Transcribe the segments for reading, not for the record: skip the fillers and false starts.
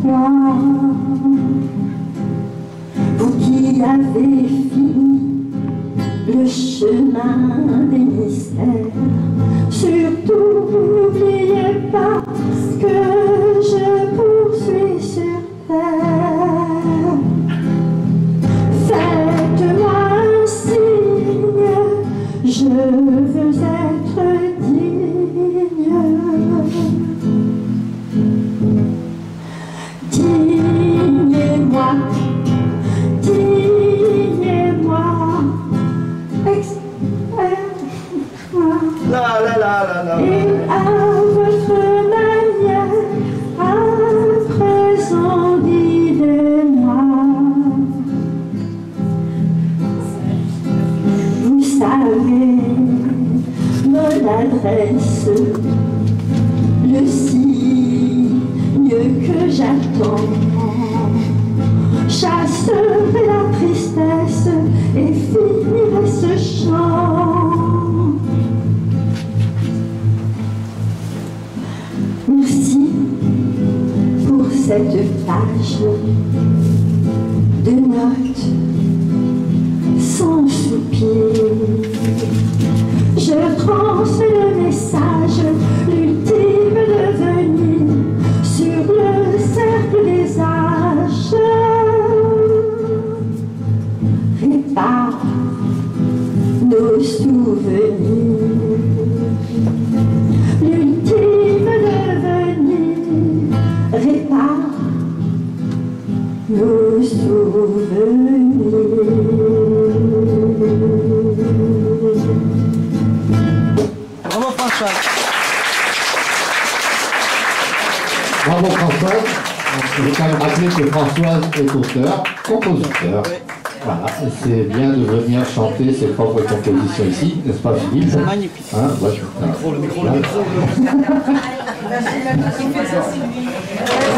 moi, vous qui avez fini le chemin des mystères. Surtout n'oubliez pas que je poursuis sur terre. Faites-moi un signe, je veux être digne. Dignez-moi, dignez-moi, La la la la la. et à votre manière, à présent guidez-moi. Vous savez mon adresse, le signe que j'attends. Chasserai la tristesse et finirai ce chant. Merci pour cette page de notes sans soupir. Je transmets le message, l'ultime devenir sur le cercle des âges. Répare nos souvenirs, l'ultime devenir. Répare nos souvenirs. Bravo François. Bravo Françoise. Je vais quand même rappeler que Françoise est auteur, compositeur. Voilà, et c'est bien de venir chanter ses propres compositions ici, n'est-ce pas Philippe? C'est magnifique. Hein, ouais, Le micro.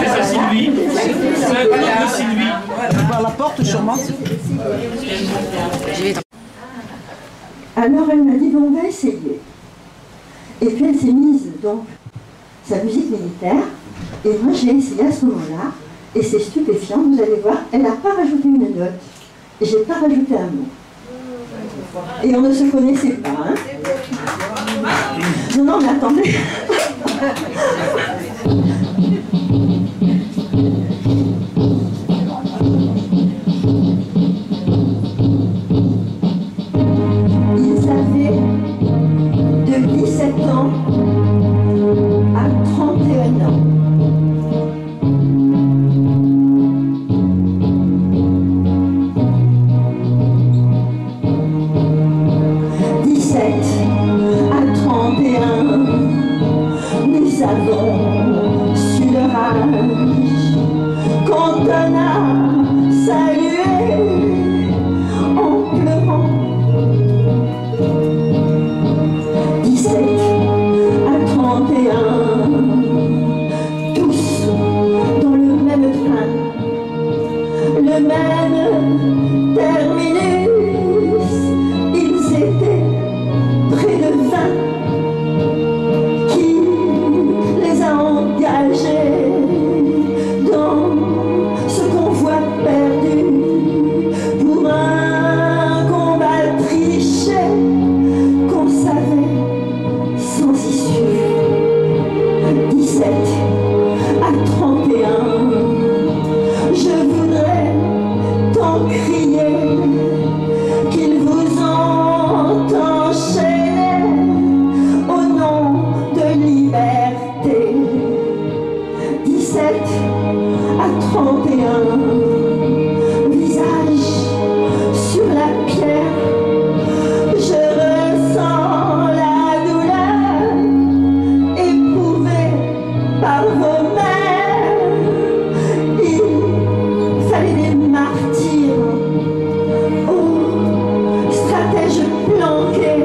C'est ça, Sylvie. C'est un club de Sylvie. Par la porte sûrement. Alors elle m'a dit, bon, on va essayer. Et puis elle s'est mise donc sa musique militaire, et moi j'ai essayé à ce moment-là, et c'est stupéfiant, vous allez voir, elle n'a pas rajouté une note, et j'ai pas rajouté un mot. Et on ne se connaissait pas, hein. Non, non, mais attendez. Ils avaient de 17 ans à 31 ans. Nous avons su leur âge quand on a salué en pleurant. 17 à 31, tous dans le même train, le même terminus, ils étaient près de 20. Dans ce convoi perdu pour un combat triché qu'on savait sans issue. 17 à 31, je voudrais tant crier qu'ils vous ont enchaîné au nom de liberté. 17 à 31, visage sur la pierre, je ressens la douleur éprouvée par vos mères. Il fallait des martyrs aux stratèges planqués.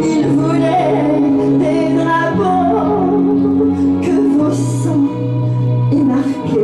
Ils voulaient des drapeaux que vos sangs est marqué.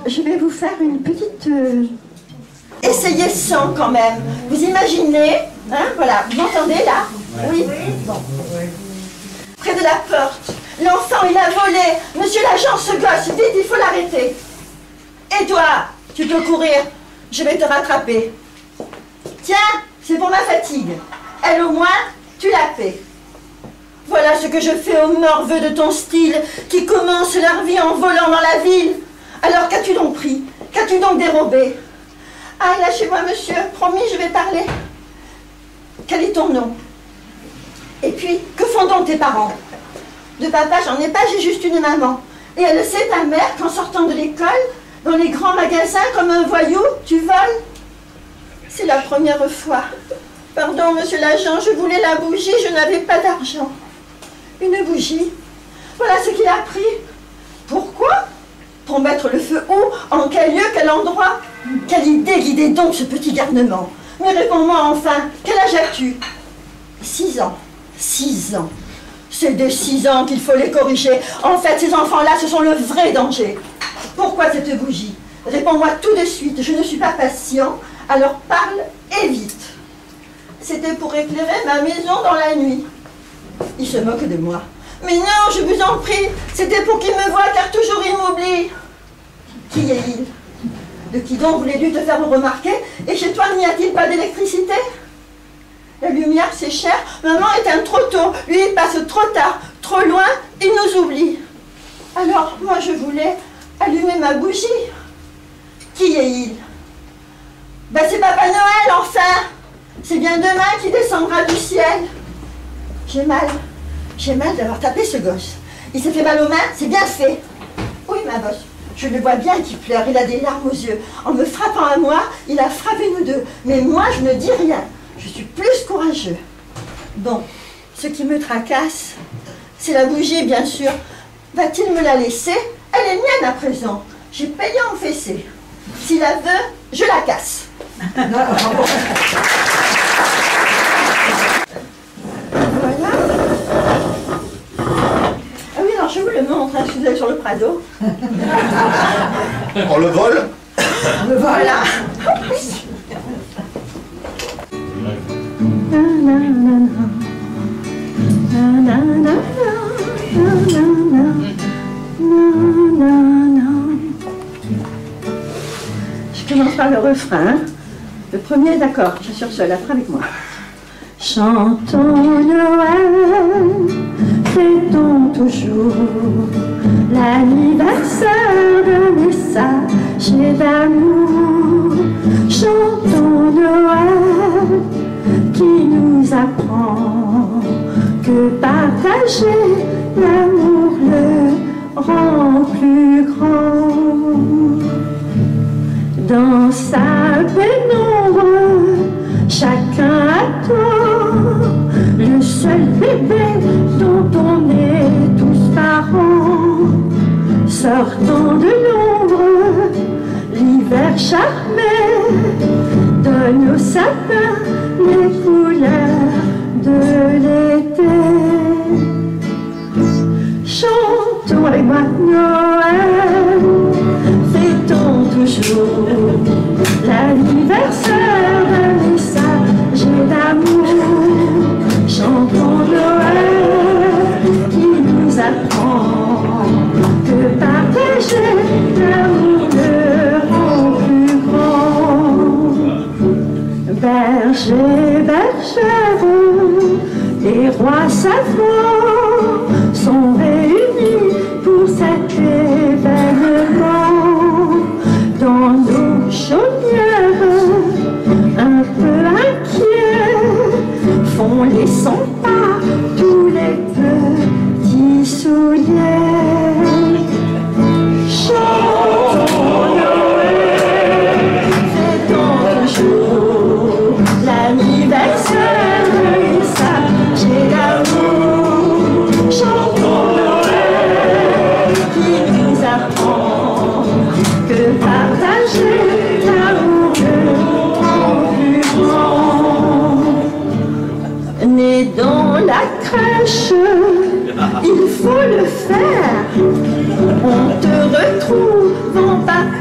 je vais vous faire une petite... Essayez sans quand même. Vous imaginez, hein, voilà, vous m'entendez là? Oui. Bon. Près de la porte, l'enfant il a volé. Monsieur l'agent, ce gosse, vite, il faut l'arrêter. Et toi, tu peux courir, je vais te rattraper. Tiens, c'est pour ma fatigue. Elle au moins, tu la paies. Voilà ce que je fais aux morveux de ton style, qui commencent leur vie en volant dans la ville. Alors qu'as-tu donc pris? Qu'as-tu donc dérobé? Ah, lâchez-moi, monsieur, promis, je vais parler. Quel est ton nom? Et puis, que font donc tes parents? De papa, j'en ai pas, j'ai juste une maman. Et elle sait, ta mère, qu'en sortant de l'école, dans les grands magasins, comme un voyou, tu voles? C'est la première fois. Pardon, monsieur l'agent, je voulais la bougie, je n'avais pas d'argent. Une bougie? Voilà ce qu'il a pris. Pourquoi? Pour mettre le feu où? En quel lieu? Quel endroit? Quelle idée guidait donc ce petit garnement? Mais réponds-moi enfin, quel âge as-tu? 6 ans. 6 ans. C'est de 6 ans qu'il faut les corriger. En fait, ces enfants-là, ce sont le vrai danger. Pourquoi cette bougie? Réponds-moi tout de suite, je ne suis pas patient, alors parle et vite. C'était pour éclairer ma maison dans la nuit. Il se moque de moi. Mais non, je vous en prie, c'était pour qu'il me voie, car toujours il m'oublie. Qui est-il? De qui donc voulais-tu te faire remarquer? Et chez toi, n'y a-t-il pas d'électricité? La lumière, c'est cher. Maman éteint trop tôt. Lui, il passe trop tard, trop loin, il nous oublie. Alors, moi, je voulais allumer ma bougie. Qui est-il? Ben, c'est Papa Noël, enfin. C'est bien demain qu'il descendra du ciel. J'ai mal d'avoir tapé ce gosse. Il s'est fait mal aux mains, c'est bien fait. Oui, ma bosse, je le vois bien qu'il pleure, il a des larmes aux yeux. En me frappant à moi, il a frappé nous deux. Mais moi, je ne dis rien. Je suis plus courageux. Bon, ce qui me tracasse, c'est la bougie, bien sûr. Va-t-il me la laisser? Elle est mienne à présent. J'ai payé en fessée. S'il la veut, je la casse. Voilà. Ah oui, alors je vous le montre, hein, si vous allez sur le Prado. On le vole? Voilà. Je commence par le refrain. Le premier, d'accord, je suis seule, après avec moi. Chantons Noël, fêtons toujours l'anniversaire de messager d'amour. Chantons Noël, qui nous apprend que partager l'amour le rend plus grand. Dans sa pénombre, chacun attend le seul bébé dont on est tous parents. Sortant de l'ombre, l'hiver charmé donne au sapin les couleurs de l'été. Chantons avec moi Noël, fêtons toujours l'anniversaire d'un messager d'amour. Chantons Noël qui nous apprend que partager l'amour le rend plus grand. Berger, bergère, les rois savants sont réunis pour cet événement. Dans nos chaumières, un peu inquiets, font les 100 pas tous les petits souliers. Chantons Noël, fêtons toujours l'anniversaire de messager d'amour. Chantons Noël, qui nous apprend que partager l'amour le rend plus grand. Né dans la crèche, il faut le faire. On te retrouve en papa